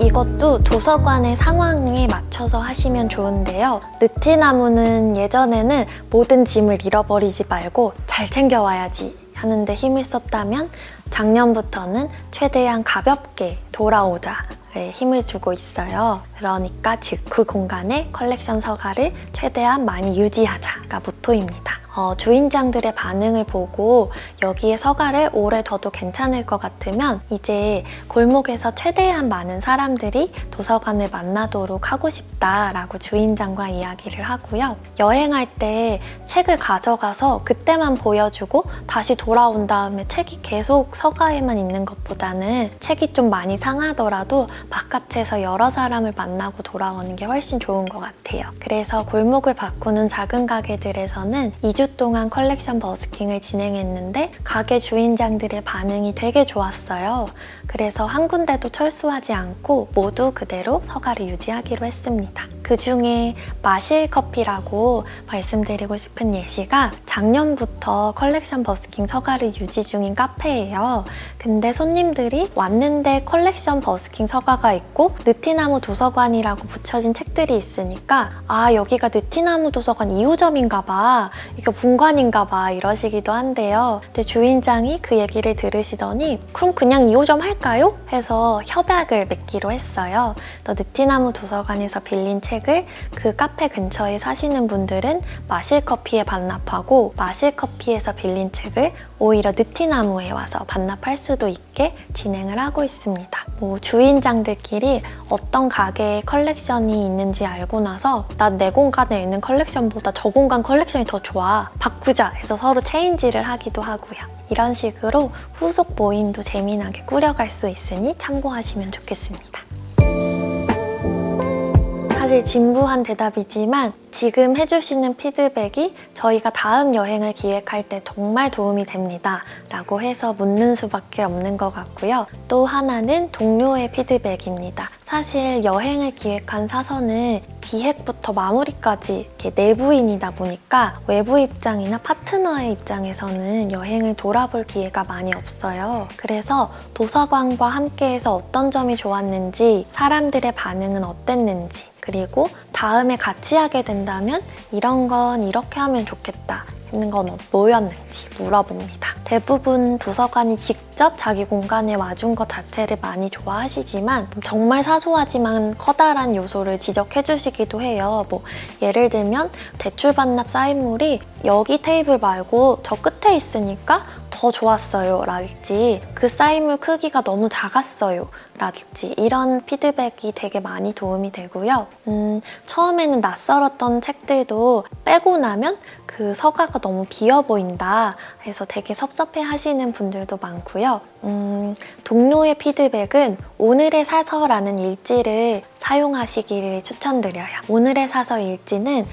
이것도 도서관의 상황에 맞춰서 하시면 좋은데요. 느티나무는 예전에는 모든 짐을 잃어버리지 말고 잘 챙겨와야지 하는데 힘을 썼다면 작년부터는 최대한 가볍게 돌아오자에 힘을 주고 있어요. 그러니까 즉 그 공간에 컬렉션 서가를 최대한 많이 유지하자가 모토입니다. 주인장들의 반응을 보고 여기에 서가를 오래 둬도 괜찮을 것 같으면 이제 골목에서 최대한 많은 사람들이 도서관을 만나도록 하고 싶다라고 주인장과 이야기를 하고요. 여행할 때 책을 가져가서 그때만 보여주고 다시 돌아온 다음에 책이 계속 서가에만 있는 것보다는 책이 좀 많이 상하더라도 바깥에서 여러 사람을 만나고 돌아오는 게 훨씬 좋은 것 같아요. 그래서 골목을 바꾸는 작은 가게들에서는 2주 동안 컬렉션 버스킹을 진행했는데 가게 주인장들의 반응이 되게 좋았어요. 그래서 한 군데도 철수하지 않고 모두 그대로 서가를 유지하기로 했습니다. 그 중에 마실커피라고 말씀드리고 싶은 예시가 작년부터 컬렉션 버스킹 서가를 유지 중인 카페예요. 근데 손님들이 왔는데 컬렉션 버스킹 서가가 있고 느티나무 도서관이라고 붙여진 책들이 있으니까 아, 여기가 느티나무 도서관 2호점인가 봐, 이거 분관인가 봐 이러시기도 한데요. 근데 주인장이 그 얘기를 들으시더니 그럼 그냥 2호점 할까요? 해서 협약을 맺기로 했어요. 또 느티나무 도서관에서 빌린 책을 그 카페 근처에 사시는 분들은 마실커피에 반납하고 마실커피에서 빌린 책을 오히려 느티나무에 와서 반납할 수도 있게 진행을 하고 있습니다. 주인장들끼리 어떤 가게에 컬렉션이 있는지 알고 나서 난 내 공간에 있는 컬렉션보다 저 공간 컬렉션이 더 좋아, 바꾸자 해서 서로 체인지를 하기도 하고요. 이런 식으로 후속 모임도 재미나게 꾸려갈 수 있으니 참고하시면 좋겠습니다. 사실 진부한 대답이지만 지금 해주시는 피드백이 저희가 다음 여행을 기획할 때 정말 도움이 됩니다 라고 해서 묻는 수밖에 없는 것 같고요. 또 하나는 동료의 피드백입니다. 사실 여행을 기획한 사서는 기획부터 마무리까지 이렇게 내부인이다 보니까 외부 입장이나 파트너의 입장에서는 여행을 돌아볼 기회가 많이 없어요. 그래서 도서관과 함께해서 어떤 점이 좋았는지, 사람들의 반응은 어땠는지, 그리고 다음에 같이 하게 된다면 이런 건 이렇게 하면 좋겠다 하는 건 뭐였는지 물어봅니다. 대부분 도서관이 직접 자기 공간에 와준 것 자체를 많이 좋아하시지만 정말 사소하지만 커다란 요소를 지적해 주시기도 해요. 예를 들면 대출 반납 사인물이 여기 테이블 말고 저 끝에 있으니까 더 좋았어요 라든지 그 사인물 크기가 너무 작았어요 라든지 이런 피드백이 되게 많이 도움이 되고요. 처음에는 낯설었던 책들도 빼고 나면 그 서가가 너무 비어 보인다 해서 되게 섭섭해 하시는 분들도 많고요. 동료의 피드백은 오늘의 사서라는 일지를 사용하시기를 추천드려요. 오늘의 사서 일지는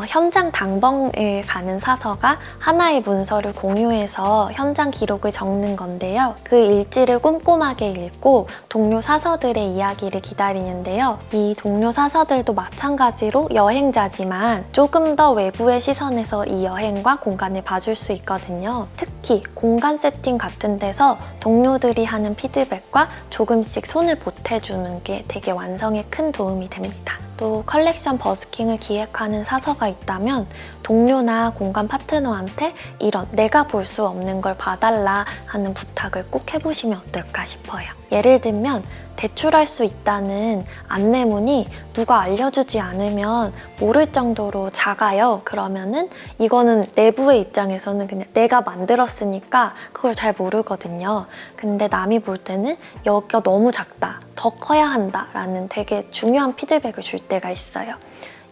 현장 당번을 가는 사서가 하나의 문서를 공유해서 현장 기록을 적는 건데요. 그 일지를 꼼꼼하게 읽고 동료 사서들의 이야기를 기다리는데요. 이 동료 사서들도 마찬가지로 여행자지만 조금 더 외부의 시선에서 이 여행과 공간을 봐줄 수 있거든요. 특히 공간 세팅 같은 데서 동료들이 하는 피드백과 조금씩 손을 보태주는 게 되게 완성에 큰 도움이 됩니다. 또 컬렉션 버스킹을 기획하는 사서가 있다면 동료나 공간 파트너한테 이런 내가 볼 수 없는 걸 봐달라 하는 부탁을 꼭 해보시면 어떨까 싶어요. 예를 들면 대출할 수 있다는 안내문이 누가 알려주지 않으면 모를 정도로 작아요. 그러면은 이거는 내부의 입장에서는 그냥 내가 만들었으니까 그걸 잘 모르거든요. 근데 남이 볼 때는 여기가 너무 작다, 더 커야 한다 라는 되게 중요한 피드백을 줄 때가 있어요.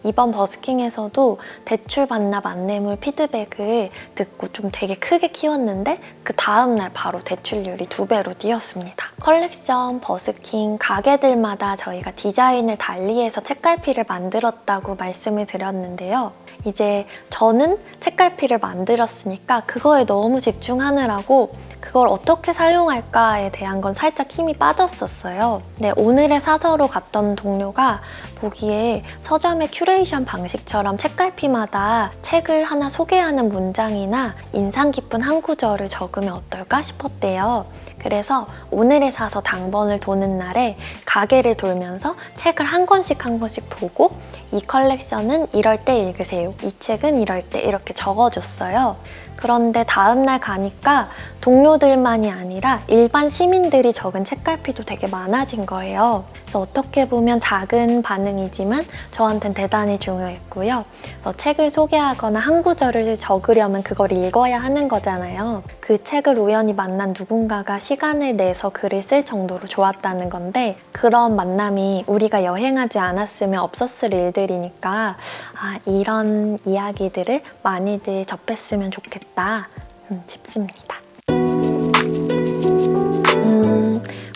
이번 버스킹에서도 대출 반납 안내물 피드백을 듣고 좀 되게 크게 키웠는데 그 다음날 바로 대출률이 2배로 뛰었습니다. 컬렉션 버스킹 가게들마다 저희가 디자인을 달리해서 책갈피를 만들었다고 말씀을 드렸는데요. 이제 저는 책갈피를 만들었으니까 그거에 너무 집중하느라고 그걸 어떻게 사용할까에 대한 건 살짝 힘이 빠졌었어요. 근데 오늘의 사서로 갔던 동료가 보기에 서점의 큐레이션 방식처럼 책갈피마다 책을 하나 소개하는 문장이나 인상 깊은 한 구절을 적으면 어떨까 싶었대요. 그래서 오늘의 책을 사서 당번을 도는 날에 가게를 돌면서 책을 한 권씩 한 권씩 보고 이 컬렉션은 이럴 때 읽으세요. 이 책은 이럴 때 이렇게 적어줬어요. 그런데 다음날 가니까 동료들만이 아니라 일반 시민들이 적은 책갈피도 되게 많아진 거예요. 그래서 어떻게 보면 작은 반응이지만 저한테는 대단히 중요했고요. 책을 소개하거나 한 구절을 적으려면 그걸 읽어야 하는 거잖아요. 그 책을 우연히 만난 누군가가 시간을 내서 글을 쓸 정도로 좋았다는 건데 그런 만남이 우리가 여행하지 않았으면 없었을 일들이니까 이런 이야기들을 많이들 접했으면 좋겠다 싶습니다.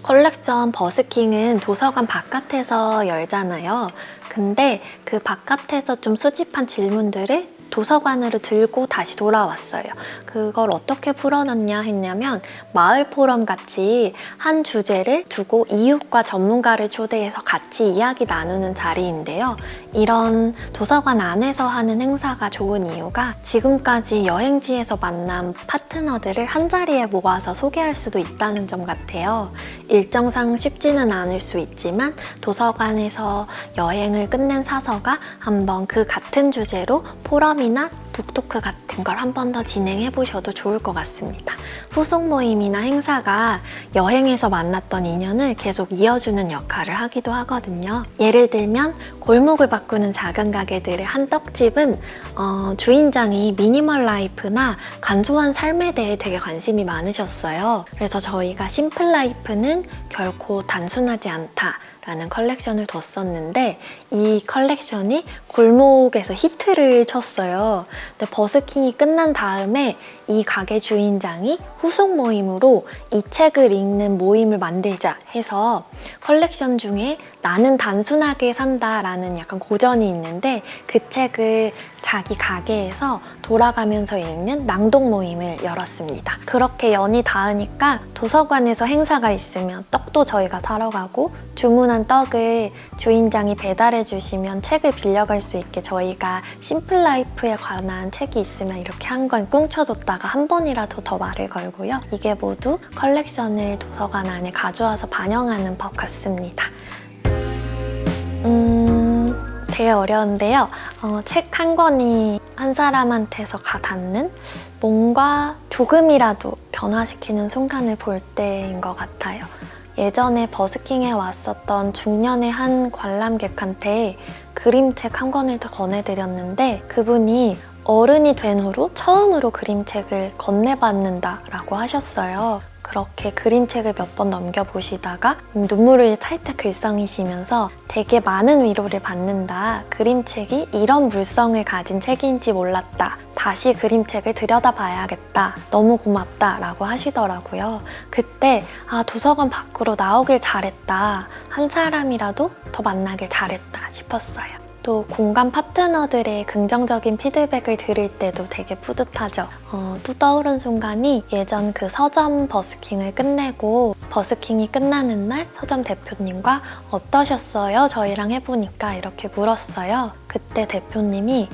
컬렉션 버스킹은 도서관 바깥에서 열잖아요. 근데 그 바깥에서 좀 수집한 질문들을 도서관으로 들고 다시 돌아왔어요. 그걸 어떻게 풀어놨냐 했냐면 마을 포럼 같이 한 주제를 두고 이웃과 전문가를 초대해서 같이 이야기 나누는 자리인데요. 이런 도서관 안에서 하는 행사가 좋은 이유가 지금까지 여행지에서 만난 파트너들을 한자리에 모아서 소개할 수도 있다는 점 같아요. 일정상 쉽지는 않을 수 있지만 도서관에서 여행을 끝낸 사서가 한번 그 같은 주제로 포럼이나 북토크 같은 걸 한 번 더 진행해 보셔도 좋을 것 같습니다. 후속 모임이나 행사가 여행에서 만났던 인연을 계속 이어주는 역할을 하기도 하거든요. 예를 들면 골목을 바꾸는 작은 가게들의 한 떡집은 주인장이 미니멀 라이프나 간소한 삶에 대해 되게 관심이 많으셨어요. 그래서 저희가 심플 라이프는 결코 단순하지 않다 라는 컬렉션을 뒀었는데 이 컬렉션이 골목에서 히트를 쳤어요. 근데 버스킹이 끝난 다음에 이 가게 주인장이 후속 모임으로 이 책을 읽는 모임을 만들자 해서 컬렉션 중에 나는 단순하게 산다라는 약간 고전이 있는데 그 책을 자기 가게에서 돌아가면서 읽는 낭독 모임을 열었습니다. 그렇게 연이 닿으니까 도서관에서 행사가 있으면 떡도 저희가 사러 가고 주문한 떡을 주인장이 배달해 주시면 책을 빌려갈 수 있게 저희가 심플 라이프에 관한 책이 있으면 이렇게 한 권 꽁쳐뒀다가 한 번이라도 더 말을 걸고요. 이게 모두 컬렉션을 도서관 안에 가져와서 반영하는 법 같습니다. 되게 어려운데요. 책 한 권이 한 사람한테서 닿는 뭔가 조금이라도 변화시키는 순간을 볼 때인 것 같아요. 예전에 버스킹에 왔었던 중년의 한 관람객한테 그림책 한 권을 더 건네드렸는데 그분이 어른이 된 후로 처음으로 그림책을 건네받는다라고 하셨어요. 그렇게 그림책을 몇 번 넘겨보시다가 눈물을 살짝 글썽이시면서 되게 많은 위로를 받는다. 그림책이 이런 물성을 가진 책인지 몰랐다. 다시 그림책을 들여다봐야겠다. 너무 고맙다 라고 하시더라고요. 그때 도서관 밖으로 나오길 잘했다. 한 사람이라도 더 만나길 잘했다 싶었어요. 또 공감 파트너들의 긍정적인 피드백을 들을 때도 되게 뿌듯하죠. 또 떠오른 순간이 예전 그 서점 버스킹을 끝내고 버스킹이 끝나는 날 서점 대표님과 어떠셨어요? 저희랑 해보니까 이렇게 물었어요. 그때 대표님이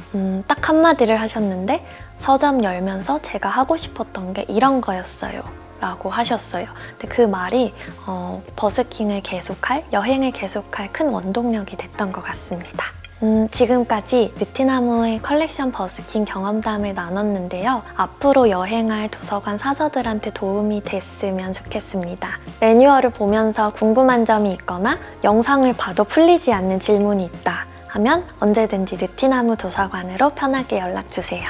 딱 한마디를 하셨는데 서점 열면서 제가 하고 싶었던 게 이런 거였어요. 라고 하셨어요. 근데 그 말이 버스킹을 계속할, 여행을 계속할 큰 원동력이 됐던 것 같습니다. 지금까지 느티나무의 컬렉션 버스킹 경험담을 나눴는데요. 앞으로 여행할 도서관 사서들한테 도움이 됐으면 좋겠습니다. 매뉴얼을 보면서 궁금한 점이 있거나 영상을 봐도 풀리지 않는 질문이 있다 하면 언제든지 느티나무 도서관으로 편하게 연락주세요.